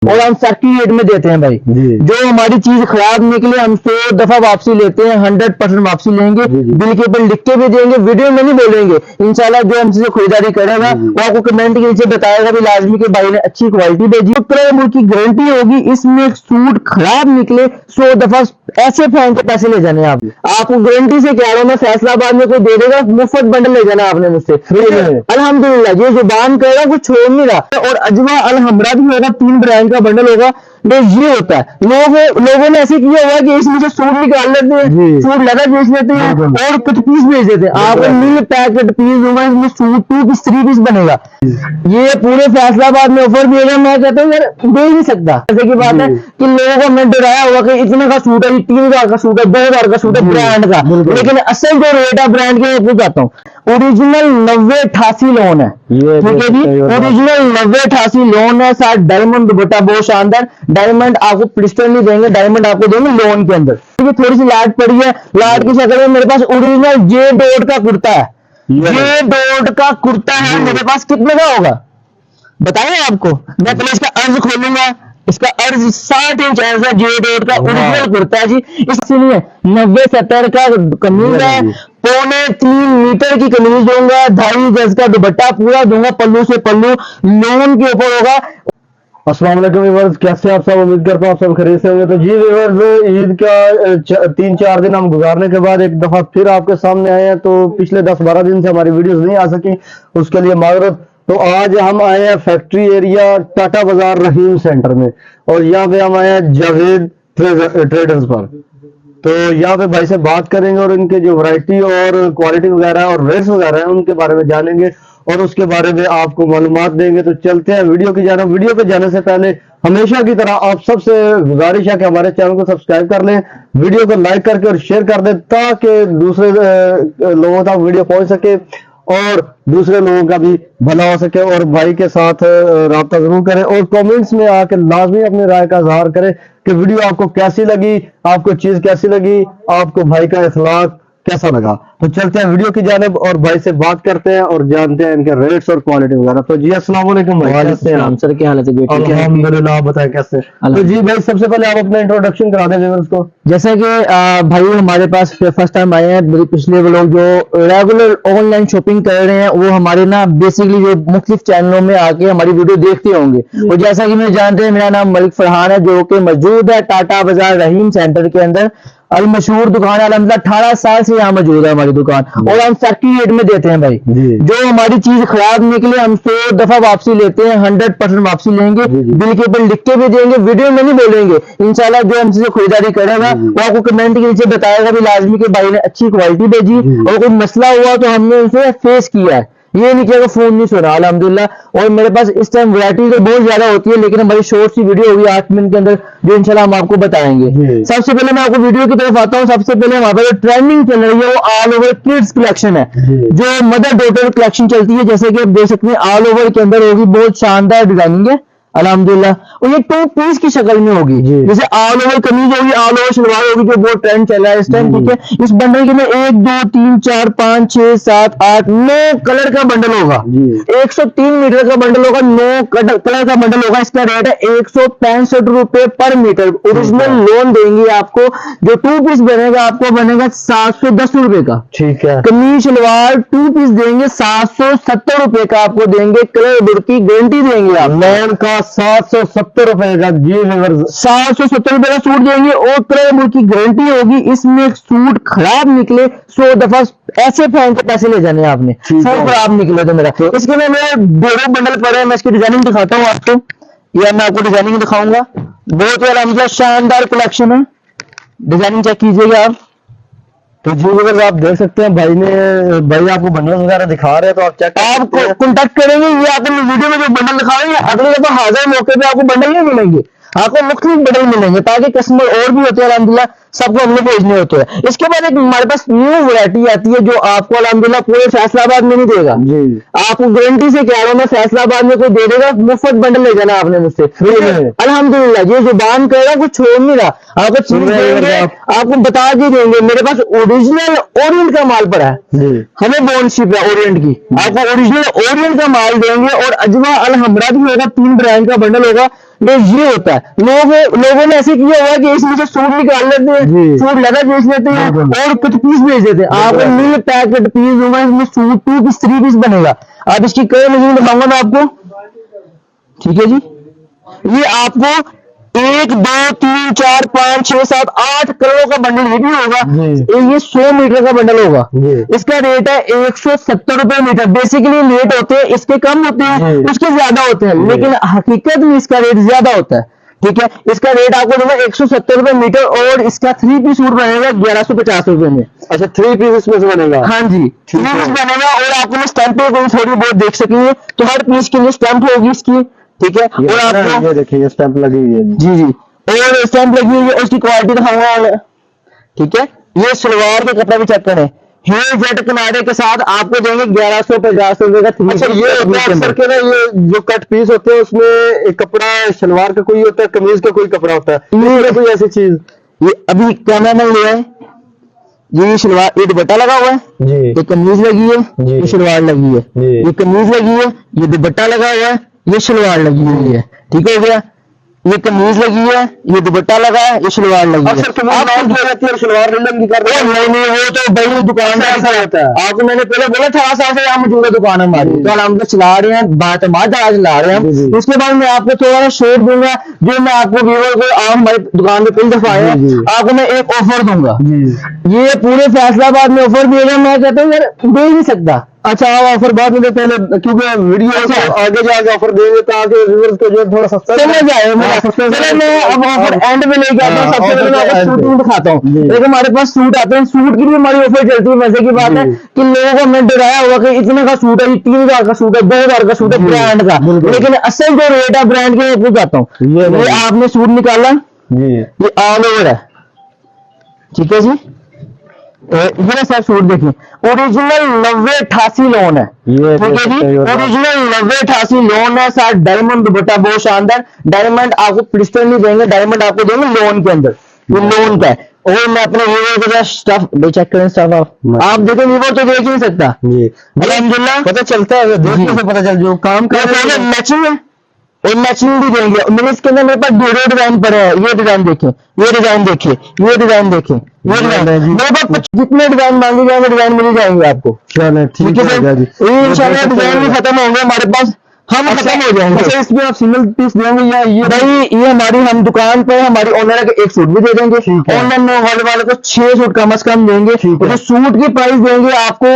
और हम factory rate में देते हैं भाई। जो हमारी चीज खराब निकले हम 100 दफा वापसी लेते हैं, 100% वापसी लेंगे, बिल के ऊपर लिख के भी देंगे, वीडियो में नहीं बोलेंगे। इंशाल्लाह जो हमसे खरीदारी करेगा वो आपको कमेंट के नीचे बताएगा भी लाजमी के भाई ने अच्छी क्वालिटी भेजी। तो क्रय की गारंटी होगी। इसमें सूट खराब निकले 100 दफा ऐसे फोन के पैसे ले जाने आपको गारंटी से कह रहा हूं मैं। फैसलाबाद में कोई दे देगा मुफ्त बंडल ले जाना आपने मुझसे अल्हम्दुलिल्लाह। ये जुबान कह रहा कुछ छोड़ नहीं रहा। और अजवा अलहमरा भी होगा, 3 ब्रांड का बंडल होगा। ये होता है लोगों ने ऐसे किया हुआ कि इसमें से सूट निकाल लेते हैं, सूट लगा बेच लेते हैं और कट पीस बेच देते हैं। आपको मिल पैकेट पीस दूंगा, इसमें सूट 2 पीस 3 पीस बनेगा। ये पूरे फैसलाबाद में ऑफर भी है। मैं कहता हूँ यार दे ही नहीं सकता। जैसे की बात है कि लोगों को हमने डराया हुआ कि इतने का सूट है, 3000 का सूट है, 2000 का सूट है ब्रांड का, लेकिन असल जो रेट है ब्रांड के मैं बताता हूँ। ओरिजिनल 9088 लोन है, ठीक है जी। ओरिजिनल 9088 लोन है। साथ डायमंड दुपट्टा बहुत शानदार। डायमंड आपको प्लिस्टर नहीं देंगे, डायमंड आपको देंगे लोन के अंदर। ठीक थोड़ी सी लाट पड़ी है, लाट की शक्ल में मेरे पास ओरिजिनल जे डॉट का कुर्ता है। जे डॉट का कुर्ता है मेरे पास। कितने का होगा बताएं आपको। मैं पहले इसका अर्ज खोलूंगा। इसका अर्ज 60 इंच ऐसा जे डॉट का ओरिजिनल कुर्ता है जी। इसलिए 90-70 का कमीज है, 2.25 मीटर की कमीज दूंगा, 2.5 गज का दुपट्टा पूरा दूंगा, पल्लू से पल्लू लोन के ऊपर होगा। अस्सलाम वालेकुम व्यूअर्स, कैसे आप सब। उम्मीद करता हूँ आप सब खरीद से होंगे। तो जी व्यूअर्स, ईद का 3-4 दिन हम गुजारने के बाद एक दफा फिर आपके सामने आए हैं। तो पिछले 10-12 दिन से हमारी वीडियोस नहीं आ सकी, उसके लिए माजरत। तो आज हम आए हैं फैक्ट्री एरिया टाटा बाजार रहीम सेंटर में, और यहाँ पे हम आए हैं जावेद ट्रेडर्स पर। तो यहाँ पे भाई से बात करेंगे और इनके जो वैरायटी और क्वालिटी वगैरह और रेट्स वगैरह हैं उनके बारे में जानेंगे और उसके बारे में आपको मालूमात देंगे। तो चलते हैं वीडियो की जाना। वीडियो पे जाने से पहले हमेशा की तरह आप सबसे गुजारिश है कि हमारे चैनल को सब्सक्राइब कर लें, वीडियो को लाइक करके और शेयर कर दें, ताकि दूसरे लोगों तक वीडियो पहुंच सके और दूसरे लोगों का भी भला हो सके। और भाई के साथ राब्ता जरूर करें और कमेंट्स में आके लाजमी अपनी राय का इजहार करें कि वीडियो आपको कैसी लगी, आपको चीज कैसी लगी, आपको भाई का इखलाक कैसा लगा। तो चलते हैं वीडियो की जानिब और भाई से बात करते हैं और जानते हैं इनके रेट्स और क्वालिटी वगैरह। तो जी अस्सलाम वालेकुम भाई, कैसे हैं सर? क्या हाल है? अल्हम्दुलिल्लाह, आप बताएं कैसे। तो जी भाई सबसे पहले आप अपना इंट्रोडक्शन करा दें व्यूअर्स को। जैसे कि भाई हमारे पास फर्स्ट टाइम आए हैं, पिछले लोग जो रेगुलर ऑनलाइन शॉपिंग कर रहे हैं वो हमारे ना बेसिकली जो मुख्तलिफ चैनलों में आके हमारी वीडियो देखते होंगे। और जैसा कि मैं जानते हैं, मेरा नाम मलिक फरहान है, जो कि मौजूद है टाटा बाजार रहीम सेंटर के अंदर। अल मशहूर दुकान है, अलहमदुलिल्लाह 18 साल से यहाँ मौजूद है हमारी दुकान, और हम फैक्ट्री रेट में देते हैं भाई। जो हमारी चीज खराब निकले हम 100 दफा वापसी लेते हैं, 100% वापसी लेंगे, बिल के ऊपर लिख के भी देंगे, वीडियो में नहीं बोलेंगे। इंशाल्लाह जो हमसे खरीदारी करेगा वो आपको कमेंट के नीचे बताएगा भी लाजमी के भाई ने अच्छी क्वालिटी भेजी। और कोई मसला हुआ तो हमने उसे फेस किया है, ये नहीं किया फोन नहीं सुना अल्हम्दुलिल्लाह। और मेरे पास इस टाइम वैरायटी तो बहुत ज्यादा होती है, लेकिन हमारी शॉर्ट सी वीडियो होगी 8 मिनट के अंदर, जो इंशाल्लाह हम आपको बताएंगे। सबसे पहले मैं आपको वीडियो की तरफ आता हूँ। सबसे पहले हमारे पास जो ट्रेंडिंग चल रही है वो ऑल ओवर किड्स कलेक्शन है, जो मदर डॉटर कलेक्शन चलती है। जैसे कि आप देख सकते हैं ऑल ओवर के अंदर होगी, बहुत शानदार डिजाइनिंग है अल्हम्दुलिल्लाह। और ये 2 पीस की शक्ल में होगी, जैसे ऑल ओवर कमीज होगी, ऑल ओवर शलवार होगी, जो बहुत ट्रेंड चल रहा है इस टाइम। ठीक है, इस बंडल के में 1 2 3 4 5 6 7 8 9 कलर का बंडल होगा। 103 मीटर का बंडल होगा, 9 कलर का बंडल होगा। इसका रेट है 165 रुपए पर मीटर। ओरिजिनल लोन देंगे आपको। जो 2 पीस बनेगा आपको बनेगा 710 रुपए का। ठीक है, कमीज शलवार 2 पीस देंगे 770 रुपए का आपको देंगे। कलर बुर्की गारंटी देंगे आप लोन का 770 रुपए का। जी 770 रुपए का सूट देंगे और कलर की गारंटी होगी। इसमें सूट खराब निकले 100 दफा ऐसे फोन के पैसे ले जाने आपने। सूट खराब निकले तो मेरा इसके में मेरा 2 बंडल पड़े हैं। मैं इसकी डिजाइनिंग दिखाता हूँ आपको, या मैं आपको डिजाइनिंग दिखाऊंगा। बहुत ही अलहमदुलिल्लाह शानदार कलेक्शन है, डिजाइनिंग चेक कीजिएगा आप। तो जी अगर आप देख सकते हैं भाई आपको बंडल वगैरह दिखा रहे हैं, तो आप चेक आपको कॉन्टेक्ट करेंगे। ये आपको वीडियो में जो बंडल दिखा रहे हैं, अगले दफा हाजिर मौके पे आपको बंडल नहीं मिलेंगे, आपको मुख्तलिफ बंडल मिलेंगे, ताकि कस्टमर और भी होते हैं अल्हम्दुलिल्लाह, सबको हमने भेजने होते हैं। इसके बाद एक हमारे पास न्यू वैरायटी आती है जो आपको अल्हम्दुलिल्लाह पूरे फैसलाबाद में नहीं देगा। आपको गारंटी से कह रहा हूं मैं, फैसलाबाद में कोई दे देगा मुफ्त बंडल ले जाना आपने मुझसे अल्हम्दुलिल्लाह। ये जुबान कह रहा कुछ छोड़ नहीं रहा, आपको चीज देंगे, आपको बता भी देंगे। मेरे पास ओरिजिनल ओरिएंट का माल पड़ा है, हमें बोनशिप है ओरिएंट की, आपको ओरिजिनल ओरिएंट का माल देंगे। और अजवा अलहमरा भी होगा, 3 ब्रांड का बंडल होगा। ये होता है। लोगों ने ऐसे किया हुआ है कि इसमें से सूट निकाल लेते हैं, जी। सूट लेकर बेच लेते हैं और कुछ पीस बेच देते हैं। आपको मिल पैकेट पीस दूंगा, इसमें सूट 2 पीस 3 पीस बनेगा। आप इसकी कलर मशीन दिखाऊंगा मैं आपको, ठीक है जी। ये आपको 1 2 3 4 5 6 7 8 कलरों का बंडल ये भी होगा। जी। ये 100 मीटर का बंडल होगा। जी। इसका रेट है 170 रुपए मीटर। बेसिकली रेट होते हैं इसके कम होते हैं, जी। उसके ज्यादा होते हैं, लेकिन हकीकत में इसका रेट ज्यादा होता है, ठीक है। इसका रेट आपको दूंगा 170 रुपए मीटर और इसका 3 पीस सूट बनेगा 1150 रुपए में। अच्छा 3 पीस इसमें से बनेगा? हाँ जी, 3 पीस बनेगा और आपको मैं स्टैंप थोड़ी बहुत देख सकेंगे, तो हर पीस के लिए स्टैंप होगी इसकी, ठीक है। और आपको ये देखिए ये स्टैंप लगी हुई है। जी जी, और स्टैंप लगी हुई है, उसकी क्वालिटी दिखाऊंगा मैं, ठीक है। ये सलवार का कपड़ा भी चेक करें, हेयर जेट किनारे के साथ आपको देंगे 1150 रुपए का। अच्छा ये होता है अक्सर के ना, ये जो कट पीस होते हैं उसमें एक कपड़ा शलवार का कोई होता है, कमीज का कोई कपड़ा होता है, ये कोई ऐसी चीज? ये अभी कैमरा में लिया है, ये शलवार, ये दुपट्टा लगा हुआ है जी। ये कमीज लगी है, जी। ये शलवार लगी है, जी। ये कमीज लगी है, ये दुपट्टा लगा हुआ है, ये शलवार लगी हुई है, ठीक हो गया। ये कमीज लगी है, ये दुपट्टा लगा है, ये शलवार लगी है। अक्सर कमीज लाल की रहती है और शलवार रंगन की कर रहे नहीं नहीं, वो तो बड़ी दुकान में ऐसा होता है। आपको मैंने पहले बोला था 18 साल से यहाँ मौजूदा दुकान है हमारी, तो हम तो चला रहे हैं, बात आज चला रहे जी, जी। हैं। उसके बाद मैं आपको थोड़ा सा शॉर्ट दूंगा, जो मैं आपको व्यूअर को, आप हमारी दुकान पे कई दफा आए जी, जी। हैं, आपको मैं एक ऑफर दूंगा। जी। ये पूरे फैसलाबाद में ऑफर दिए गए, मैं कहता हूँ यार दे ही नहीं सकता। अच्छा आप ऑफर बाद में पहले, क्योंकि वीडियो अच्छा। आगे जाके ऑफर देंगे ताकि व्यूअर्स को जो थोड़ा सस्ता समझ आए चले मैं अब ऑफर एंड में लेके आता हूँ। सबसे पहले मैं आपको सूट दिखाता हूँ। जी। देखो हमारे पास सूट आते हैं, सूट की भी हमारी ऑफर चलती है। वैसे की बात है जी। कि लोगों को हमने डराया हुआ कि इतने का सूट है, 3000 का सूट है, 2000 का सूट है ब्रांड का, बिल्कुल। लेकिन असल जो रेट है ब्रांड के, मैं बताता हूँ। ये ये आपने सूट निकाला, जी। ये ऑल ओवर है, ठीक है जी। ये ना सर सूट देखिए, ओरिजिनल 9088 लोन है, ये ठीक है जी। ओरिजिनल 9088 लोन है, साथ डायमंड दुपट्टा बहुत शानदार। डायमंड आपको क्रिस्टल नहीं देंगे, डायमंड आपको देंगे लोन के अंदर, ये लोन का है। और मैं अपने व्यूअर के साथ स्टफ चेक करें, स्टफ आप देखें, व्यूअर तो देख ही नहीं सकता जी। अल्हम्दुलिल्लाह, पता चलता है, देखने से पता चल, जो काम कर रहे हैं मैचिंग है और मैचिंग भी देंगे। मेरे इसके अंदर मेरे पास दो डिजाइन पड़े हैं, ये डिजाइन देखें, ये डिजाइन देखें, ये डिजाइन देखें, ये डिजाइन मेरे पास जितने डिजाइन मांगे जाएंगे डिजाइन मिल जाएंगे आपको, चले ठीक है सर। इंशाल्लाह डिजाइन भी खत्म होंगे हमारे पास, हम खत्म हो जाएंगे। अच्छा इसमें आप सिंगल पीस देंगे या ये? भाई ये हमारी, हम दुकान पर हमारी ऑनर के एक सूट भी दे देंगे, ऑनलाइन में वाले को 6 सूट कम से कम देंगे, और जो सूट की प्राइस देंगे आपको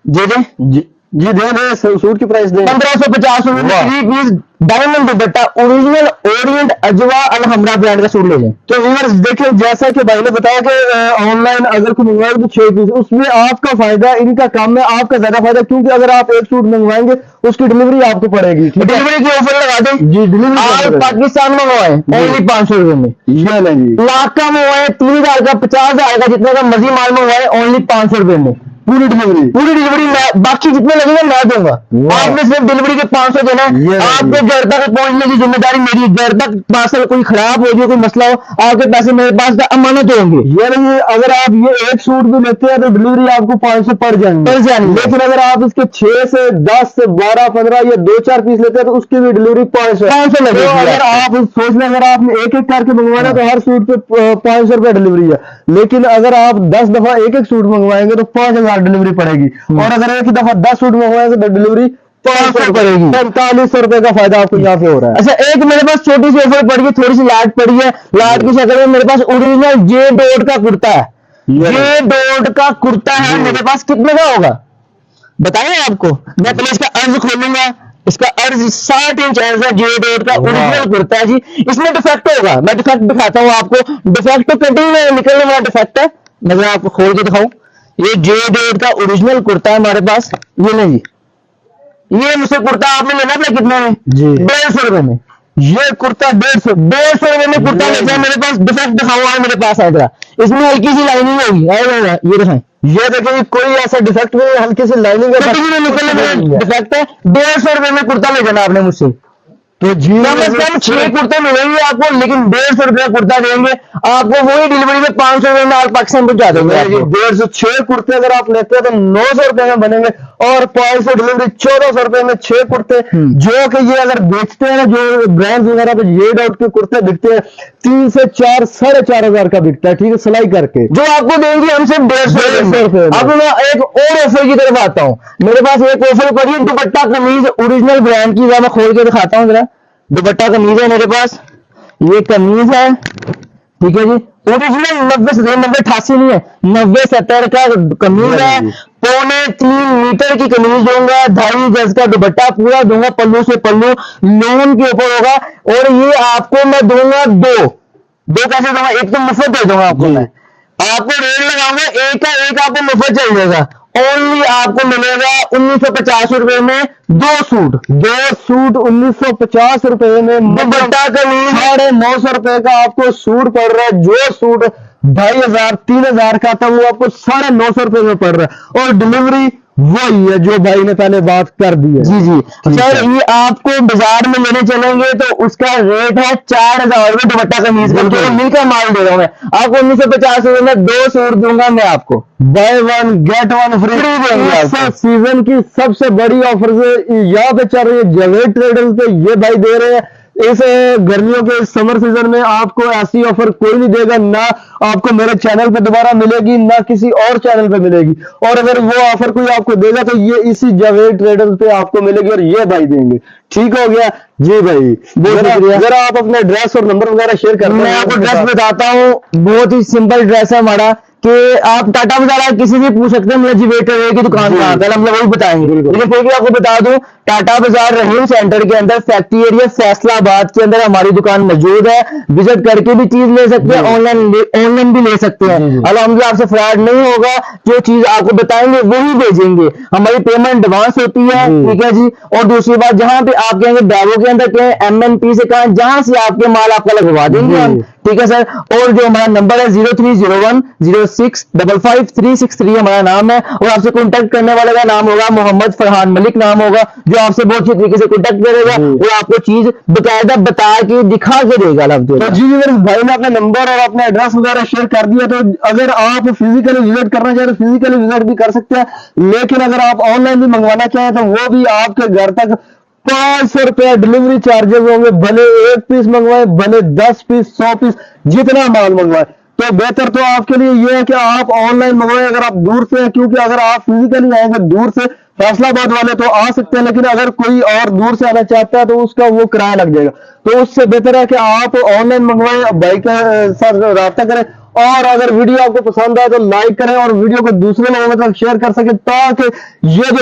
दे दें जी दे रहे सूट की प्राइस दे 1550 रुपए 3 piece diamond dupatta original Orient Ajwa Alhamra brand का सूट ले लें। तो व्यूअर्स देखिए, जैसा कि भाई ने बताया कि ऑनलाइन अगर कोई मंगवाएंगे तो 6 पीस, उसमें आपका फायदा, इनका काम है आपका ज्यादा फायदा, क्योंकि अगर आप एक सूट मंगवाएंगे उसकी डिलीवरी आपको पड़ेगी, ठीक है। डिलीवरी की ऑफर लगा दें जी, डिलीवरी आप पाकिस्तान मंगवाए ओनली 500 रुपए में, ये लें जी। लाख का मंगवाए, 3000 का, 50,000 का, जितने का मर्जी माल मंगवाए ओनली 500 रुपए में पूरी डिलीवरी बाकी जितने लगेंगे मैं दूंगा। आपने सिर्फ डिलीवरी के 500 देना है। आपके घर तक पहुंचने की जिम्मेदारी मेरी, घर तक पार्सल कोई खराब हो जाए, कोई मसला हो, आपके पैसे मेरे पास अमानत होंगे। ये नहीं, अगर आप ये एक सूट भी लेते हैं तो डिलीवरी आपको 500 पड़ जाएंगे, लेकिन अगर आप इसके 6 से 10 से 12 15 या 2-4 पीस लेते हैं तो उसकी भी डिलीवरी 500 लगेगी। अगर आप सोच लें, अगर आपने एक एक करके मंगवाना तो हर सूट पे 500 रुपया डिलीवरी है, लेकिन अगर आप 10 दफा एक एक सूट मंगवाएंगे तो 5000 डिलीवरी पड़ेगी, और अगर एक ही दफा 10 सूट मंगवाएंगे तो डिलीवरी 500 पड़ेगी। 4500 रुपए का फायदा आपको यहाँ पे हो रहा है। अच्छा, एक मेरे पास छोटी सी ऑफर पड़ गई, थोड़ी सी लाट पड़ी है, लाट की शक्ल में मेरे पास ओरिजिनल जे डॉट का कुर्ता है, जे डॉट का कुर्ता है मेरे पास। कितने का होगा बताएं आपको, मैं पहले इसका अर्ज खोलूंगा। इसका अर्ज 60 इंच अर्ज है, जे डॉट का ओरिजिनल कुर्ता है जी। इसमें डिफेक्ट होगा, मैं डिफेक्ट दिखाता हूँ आपको। डिफेक्ट कटिंग में निकलने वाला डिफेक्ट है, मैं आपको खोल के दिखाऊं। ये जे डॉट का ओरिजिनल कुर्ता है हमारे पास, ये नहीं जी, ये मुझसे कुर्ता आपने लेना था कितने में जी? 150 रुपए में। ये कुर्ता 150 रुपए में कुर्ता लेते हैं मेरे पास। डिफेक्ट दिखा हुआ है मेरे पास है, इसमें हल्की सी लाइनिंग होगी, ये दिखाएं, ये देखिए कोई ऐसा डिफेक्ट नहीं है, हल्की सी लाइनिंग है, कटिंग में निकलने में डिफेक्ट है। 150 रुपए में कुर्ता ले जाना आपने मुझसे, तो जी कम से कम 6 कुर्ते मिलेंगे आपको, लेकिन 150 रुपये का कुर्ता देंगे आपको, वही डिलीवरी में 500 रुपये में आप पाकिस्तान पहुंचा देंगे आपको। 150 6 कुर्ते अगर आप लेते हैं तो 900 रुपए में बनेंगे, और 500 डिलीवरी 1400 रुपए में 6 कुर्ते, जो कि ये अगर बेचते हैं जो ब्रांड वगैरह पे ये डाउट के कुर्ते बिकते हैं 3 से 4 4,500 का बिकता है, ठीक है, सिलाई करके, जो आपको देंगे हम सिर्फ 150 रुपए में। अब मैं एक और ऑफर की तरफ आता हूँ। मेरे पास एक ऑफर पड़ी है, दुपट्टा कमीज ओरिजिनल ब्रांड की, मैं खोल के दिखाता हूँ जरा। दुपट्टा कमीज है मेरे पास, ये कमीज है, ठीक है जी, ओरिजिनल 90 से 90 88 नहीं है, 90 70 का कमीज है, 2.25 मीटर की कमीज दूंगा, 2.5 गज का दुपट्टा पूरा दूंगा, पल्लू से पल्लू लोन के ऊपर होगा, और ये आपको मैं दूंगा दो कैसे दूंगा, एक तो मुफ्त दे दूंगा आपको मैं, आपको रेट लगाऊंगा एक का एक आपको मुफ्त चल जाएगा। ओनली आपको मिलेगा 1950 रुपए में 2 सूट 1950 रुपए में दुपट्टा कमीज 950 रुपए का आपको सूट पड़ रहा है। जो सूट 2,500 3,000 का था वो आपको 950 रुपए में पड़ रहा है, और डिलीवरी वही है जो भाई ने पहले बात कर दी है। जी जी सर, है। ये आपको बाजार में लेने चलेंगे तो उसका रेट है 4,000 रुपए दुपट्टा कमीज का, जो मिलकर माल दे रहा हूं मैं आपको 1950 रुपए में 2 सूट दूंगा मैं आपको, बाय 1 गेट 1 फ्री देंगे आपको। सीजन की सबसे बड़ी ऑफर यहाँ पे चल रही है जावेद ट्रेडर्स पे, ये भाई दे रहे हैं इस गर्मियों के समर सीजन में। आपको ऐसी ऑफर कोई नहीं देगा, ना आपको मेरे चैनल पे दोबारा मिलेगी, ना किसी और चैनल पे मिलेगी, और अगर वो ऑफर कोई आपको देगा तो ये इसी जावेद ट्रेडर्स पे आपको मिलेगी, और ये भाई देंगे। ठीक हो गया जी भाई, जरा आप अपने एड्रेस और नंबर वगैरह शेयर करते हैं। मैं आपको ड्रेस बताता हूँ, बहुत ही सिंपल ड्रेस है हमारा, कि आप टाटा बाजार आप किसी से पूछ सकते हैं मेरा जिवेटर की दुकान कहाँ है, हम लोग वही बताएंगे, लेकिन फिर भी आपको बता दूं टाटा बाजार रहीम सेंटर के अंदर फैक्ट्री एरिया फैसलाबाद के अंदर हमारी दुकान मौजूद है, विजिट करके भी चीज ले सकते हैं, ऑनलाइन भी ले सकते हैं। अल्हम्दुलिल्लाह आपसे फ्रॉड नहीं होगा, जो चीज आपको बताएंगे वही भेजेंगे, हमारी पेमेंट एडवांस होती है, ठीक है जी। और दूसरी बात, जहां पे आप कहेंगे बैगों के अंदर कहें MNP से कहें, जहां से आपके माल आपका लगवा देंगे हम, ठीक है सर। और जो हमारा नंबर है 030106555363 हमारा नाम है, और आपसे कॉन्टेक्ट करने वाले का नाम होगा मोहम्मद फरहान मलिक नाम होगा, जो आपसे बहुत अच्छी तरीके से कॉन्टेक्ट करेगा, वो आपको चीज बकायदा बता के दिखा के देगा। तो जी मेरे भाई ने अपना नंबर और अपना एड्रेस वगैरह शेयर कर दिया, तो अगर आप फिजिकली विजिट करना चाहें तो फिजिकली विजिट भी कर सकते हैं, लेकिन अगर आप ऑनलाइन भी मंगवाना चाहें तो वो भी आपके घर तक 500 रुपया डिलीवरी चार्जेस होंगे, भले 1 पीस मंगवाए, भले 10 पीस 100 पीस जितना माल मंगवाए। तो बेहतर तो आपके लिए ये है कि आप ऑनलाइन मंगवाएं अगर आप दूर से हैं, क्योंकि अगर आप फिजिकली आएंगे दूर से, फैसलाबाद वाले तो आ सकते हैं, लेकिन अगर कोई और दूर से आना चाहता है तो उसका वो किराया लग जाएगा। तो उससे बेहतर है कि आप ऑनलाइन मंगवाएं, भाई के साथ राब्ता करें, और अगर वीडियो आपको पसंद आए तो लाइक करें और वीडियो को दूसरे लोगों के साथ शेयर कर सके, ताकि ये जो